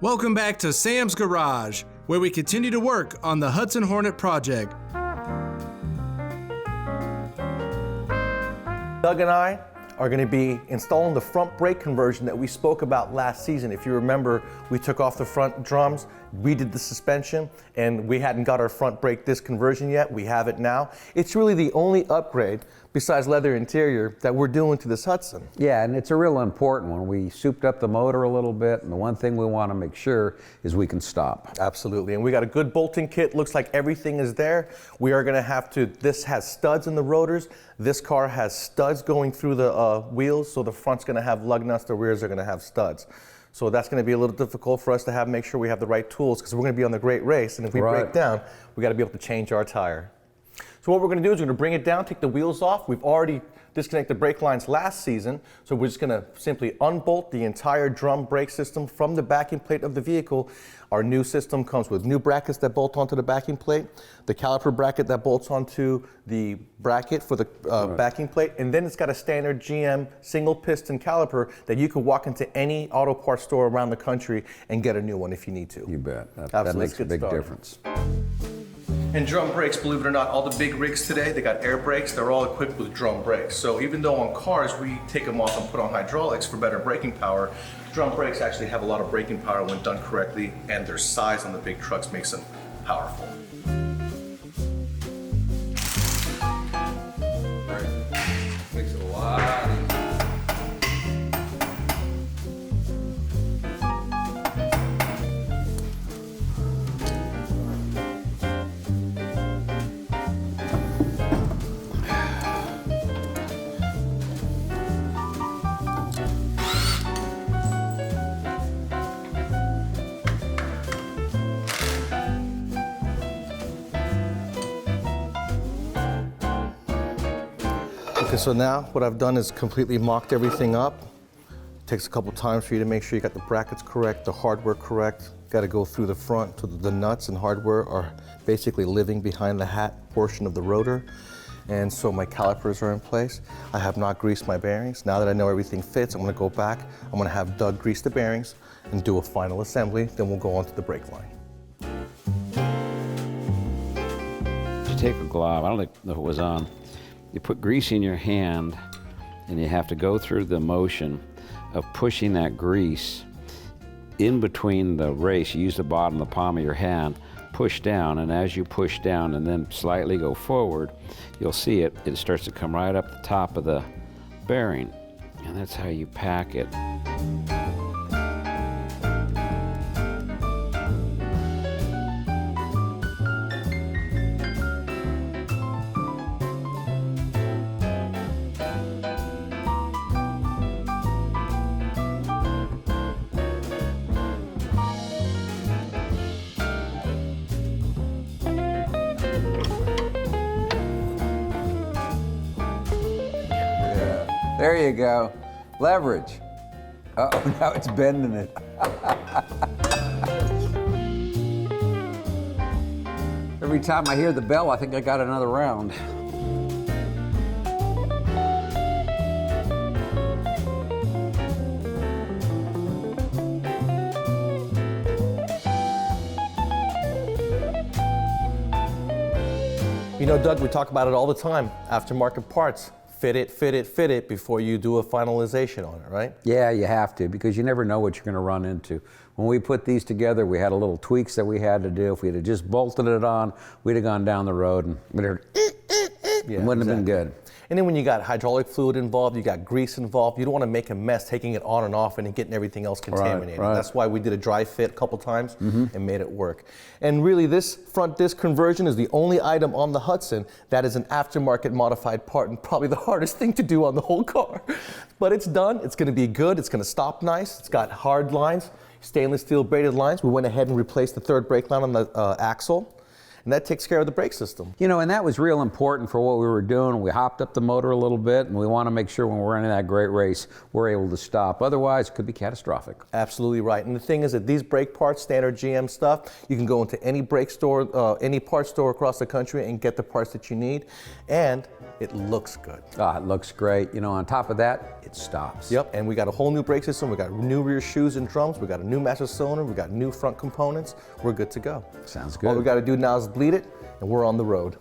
Welcome back to Sam's Garage, where we continue to work on the Hudson Hornet project. Doug and I are going to be installing the front brake conversion that we spoke about last season. If you remember, we took off the front drums, we did the suspension, and we hadn't got our front brake disc conversion yet. We have it now. It's really the only upgrade, besides leather interior, that we're doing to this Hudson. Yeah, and it's a real important one. We souped up the motor a little bit, and the one thing we want to make sure is we can stop. Absolutely, and we got a good bolting kit. Looks like everything is there. We are going to have to, this has studs in the rotors. This car has studs going through the wheels, so the front's going to have lug nuts, the rears are going to have studs. So that's going to be a little difficult for us to make sure we have the right tools, because we're going to be on the great race, and if we break down, we got to be able to change our tire. So what we're going to do is we're going to bring it down, take the wheels off. We've already disconnected the brake lines last season, so we're just going to simply unbolt the entire drum brake system from the backing plate of the vehicle. Our new system comes with new brackets that bolt onto the backing plate, the caliper bracket that bolts onto the bracket for the backing plate, and then it's got a standard GM single piston caliper that you can walk into any auto parts store around the country and get a new one if you need to. You bet. That makes a big difference. And drum brakes, believe it or not, all the big rigs today, they got air brakes, they're all equipped with drum brakes. So even though on cars we take them off and put on hydraulics for better braking power, drum brakes actually have a lot of braking power when done correctly, and their size on the big trucks makes them powerful. Right. Makes it a lot easier. Okay, so now what I've done is completely mocked everything up. Takes a couple times for you to make sure you got the brackets correct, the hardware correct. Got to go through the front so the nuts and hardware are basically living behind the hat portion of the rotor. And so my calipers are in place. I have not greased my bearings. Now that I know everything fits, I'm going to go back. I'm going to have Doug grease the bearings and do a final assembly. Then we'll go on to the brake line. You take a glove, I don't know if it was on. You put grease in your hand, and you have to go through the motion of pushing that grease in between the race. You use the bottom, the palm of your hand, push down, and as you push down and then slightly go forward, you'll see it starts to come right up the top of the bearing, and that's how you pack it. There you go. Leverage. Uh-oh, now it's bending it. Every time I hear the bell, I think I got another round. You know, Doug, we talk about it all the time. Aftermarket parts. Fit it before you do a finalization on it, right? Yeah, you have to, because you never know what you're going to run into. When we put these together, we had a little tweaks that we had to do. If we had just bolted it on, we'd have gone down the road and it wouldn't have been good. And then when you got hydraulic fluid involved, you got grease involved, you don't want to make a mess taking it on and off and then getting everything else contaminated. Right. That's why we did a dry fit a couple times and made it work. And really this front disc conversion is the only item on the Hudson that is an aftermarket modified part, and probably the hardest thing to do on the whole car. But it's done, it's going to be good, it's going to stop nice, it's got hard lines, stainless steel braided lines. We went ahead and replaced the third brake line on the axle. and that takes care of the brake system. You know, and that was real important for what we were doing. We hopped up the motor a little bit, and we want to make sure when we're running that great race, we're able to stop. Otherwise, it could be catastrophic. Absolutely right. And the thing is that these brake parts, standard GM stuff, you can go into any brake store, any parts store across the country and get the parts that you need, and it looks good. It looks great. You know, on top of that, it stops. Yep, and we got a whole new brake system. We got new rear shoes and drums. We got a new master cylinder. We got new front components. We're good to go. Sounds good. All we got to do now is bleed it, and we're on the road.